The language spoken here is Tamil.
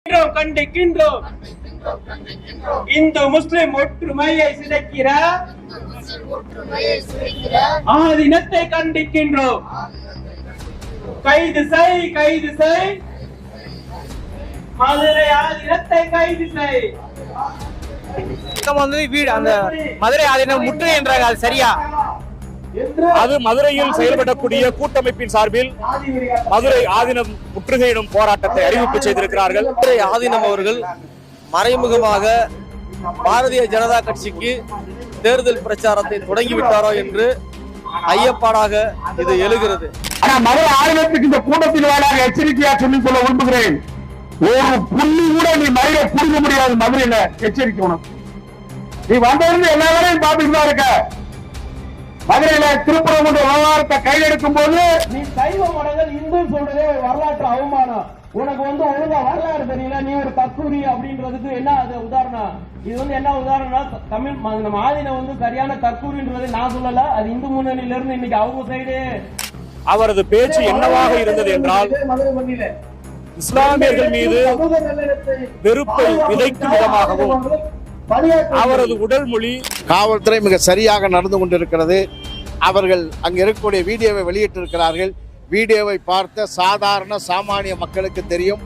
கண்டிக்கின்றோம். இந்து முஸ்லிம் ஒற்றுமையை சிதைக்கிற ஆதினத்தை கண்டிக்கின்றோம். கைது செய், கைது செய், மதுரை ஆதினத்தை கைது செய். வீடு அந்த மதுரை ஆதீனம் முற்றுகை என்றாங்க, அது சரியா? அது மதுரையில் செயல்படக்கூடிய கூட்டமைப்பின் சார்பில் மதுரை ஆதீனம் முற்றுகையிடும் போராட்டத்தை அறிவிப்பு செய்திருக்கிறார்கள். மதுரை ஆதீனம் அவர்கள் மறைமுகமாக பாரதிய ஜனதா கட்சிக்கு தேர்தல் பிரச்சாரத்தை தொடங்கிவிட்டாரோ என்று ஐயப்பாடாக இது எழுகிறது. ஆனா மதுரை ஆதீனத்துக்கு இந்த கூட்டத்தில் வாயிலாக எச்சரிக்கையா சொல்லிக் கொள்ள விரும்புகிறேன். ஒரு புள்ளி கூட நீ மதுரை புரிஞ்ச முடியாது. மதுரையில எச்சரிக்கை உனக்கு. நீ வந்திருந்து எல்லா வேலையும் பார்த்துட்டு தான் இருக்க. மதுரையில திருப்பரங்குன்ற விவகாரத்தை கையில் எடுக்கும் போது நீ சைவ மடங்கள் இந்து சொல்றதே வரலாற்று அவமானம். உனக்கு ஒழுங்கா வரலாறு தெரியல, நீ ஒரு தற்கூரி அப்படின்றதுக்கு என்ன அது உதாரணம்? இது என்ன உதாரணம்னா, தமிழ் நம்ம ஆதீனம் சரியான தற்கூரின்றது நான் சொல்லல, அது இந்து முன்னணியில இருந்து இன்னைக்கு அவங்க சைடு. அவரது பேச்சு என்னவாக இருந்தது என்றால், இஸ்லாமியர்கள் மீது வெறுப்பை விதைக்கும் விதமாகவும் அவரது உடல் மொழி. காவல்துறை மிக சரியாக நடந்து கொண்டிருக்கிறது. அவர்கள் அங்கு இருக்கக்கூடிய வீடியோவை வெளியிட்டிருக்கிறார்கள். வீடியோவை பார்த்த சாதாரண சாமானிய மக்களுக்கு தெரியும்.